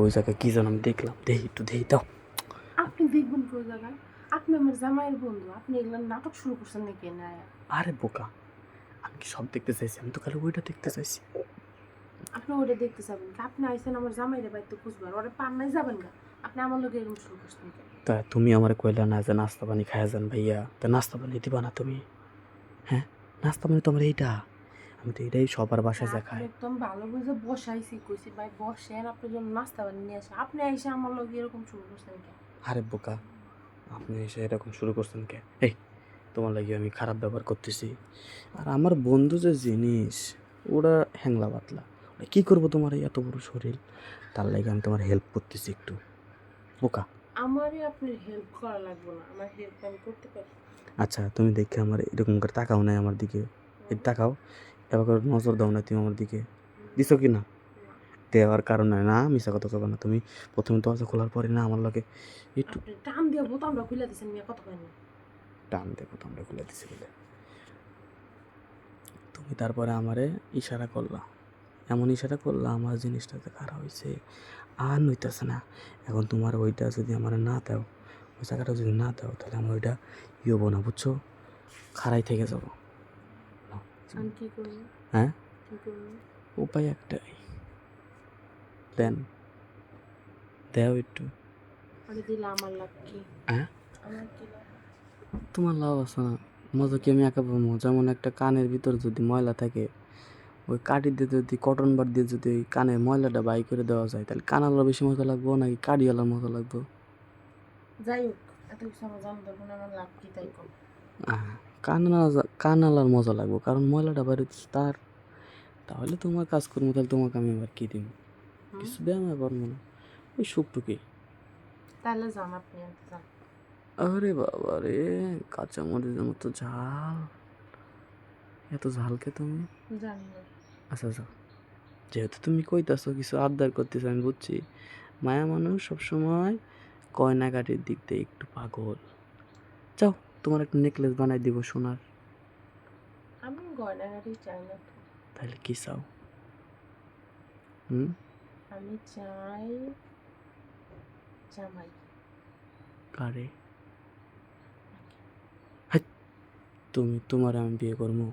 ওই জায়গায় কি যেন আমি দেখলাম, দেখি একটু দেখি দাও। আপনি দেখবেন কোন জায়গায়? আপনি আমার জামাইয়ের বন্ধু, আপনি এগুলো নাটক শুরু করছেন নাকি না? আরে বোকা, আমি কি সব দেখতে চাইছি? আমি তো খালি ওইটা দেখতে চাইছি। আপনি ওটা দেখতে যাবেন কি? আপনি আইসেন আমার জামাইরে বাড়িতে খুঁজবার, ওরা পান নাই যাবেন গা। আপনি আমার লোক এরকম শুরু করছেন কেন? তা তুমি আমার কইলা না যে নাস্তা পানি খায়া যান ভাইয়া, তা নাস্তা পানি দিবা না তুমি? হ্যাঁ, নাস্তা পানি তোমার এইটা, আমি তো এটাই সবার বাসায় যা আপনি খাই। একদম ভালো বুঝে বসাইছি, কইছি ভাই বসেন, আপনার জন্য নাস্তা বানিয়ে নিয়ে আসে, আপনি এসে আমার লোক এরকম শুরু করছেন কেন? আরে বোকা, আপনি এসে এরকম শুরু করছেন কে? এই, তোমার লাগি আমি খারাপ ব্যবহার করতেছি? আর আমার বন্ধু যে জিনিস, ওরা হ্যাংলা পাতলা, ওরা কী করবো তোমার এই এত বড় শরীর, তার লাগে আমি তোমার হেল্প করতেছি একটু। বোকা। আমারই আপনার হেল্প করা লাগবে না, আমার হেল্প আমি করতে পারি। আচ্ছা, তুমি দেখে আমার এরকম করে তাকাও নাই আমার দিকে, এই তাকাও, এবার করে নজর দাও না তুমি আমার দিকে, দিছো কি না? দেওয়ার কারণে না, মিশা কথা কবে না তুমি। প্রথমে দরজা খোলার পরে না আমার লাগে একটু আপনি টান দিয়ে বোতামটা খুলে দিচ্ছেন, মেয়ে কত পাইনি। টান দেখো তোমরা খুলে দিছি বলে তুমি তারপরে আমারে ইশারা করলা, এমন ইশারা করলা আমার জিনিসটাতে খারাপ হয়েছে, আর নইতেছে না। এখন তোমার ওইটা যদি আমার না দাও, ওই জায়গাটা যদি না দাও, তাহলে আমার ওইটা ই হবো না, বুঝছো? খাড়াই থেকে যাবো। আমি কি করবো? হ্যাঁ, কি করবো? উপায় একটাই, দেন, দেও একটু। ওটা দিলে আমার লাভ কি? হ্যাঁ, আমার কি লাভ? তোমার লাভ আছে না, মজা কি আমি একা পাবো? যেমন একটা কানের ভিতর যদি ময়লা থাকে, ওই কাঠি দিয়ে যদি কটন বার দিয়ে যদি ওই কানের ময়লাটা বাই করে দেওয়া যায়, তাহলে কানালার বেশি মজা লাগবো নাকি কাঠিওয়ালার মজা লাগবো? যাই হোক, এত কিছু আমার জানা দরকার নেই, আমার লাভ কি তাই কম। কানালার মজা লাগবো, কারণ ময়লাটা বাইরে তার। তাহলে তোমার কাজ করবো, তাহলে তোমাকে আমি আবার কি দিব? কিছু দেয় আমি পারবো না, ওই সুখটুকি। তাহলে যান, আপনি আনতে যান। আরে বাবা রে, কাঁচামরিচের মতো ঝাল, এত ঝালকে তুমি? জানি না। আচ্ছা আচ্ছা, যেহেতু তুমি কইতাছো কিছু আবদার করতেছো, আমি বুঝছি। মায়া মানুষ সবসময় গয়নাগাটির দিক দিয়ে একটু পাগল। যাও, তোমার একটা নেকলেস বানাই দিব সোনার। আমি গয়নাগাড়ি চাই না তো। তাহলে কি চাও? হুম, আমি চাই জামাই। কারে? হাই, তুমি, তোমার আমি বিয়ে করবো?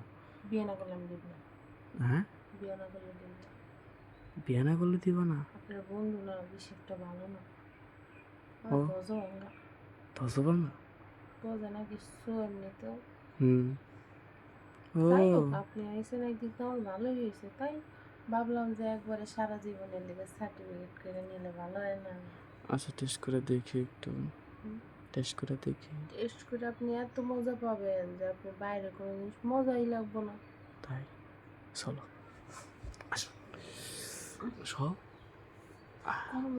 বিয়ে না করলে আমি দেব না। হ্যাঁ, বিয়ে না করলে দেব না। বিয়ে না করলে দিব না? আপনার বন্ধু না, বেশি একটা ভালো না। ও, আর বোঝো অঙ্গা, ধসবো না? বোঝে না কিছু এমনিতেও। হুম, যাই হোক, ও আপনি আইসেন একদিক তো আমার ভালোই হয়েছে, তাই ভাবলাম যে একবারে সারা জীবনের লেগে সার্টিফিকেট করে নিলে ভালো হয় না? আচ্ছা, টেস্ট করে দেখি একটু, টেস্ট করে দেখি। টেস্ট করে আপনি এত মজা পাবেন যে আপনি বাইরে কোনো জিনিস মজাই লাগবো না। তাই, চলো, আসো, সব। কোনো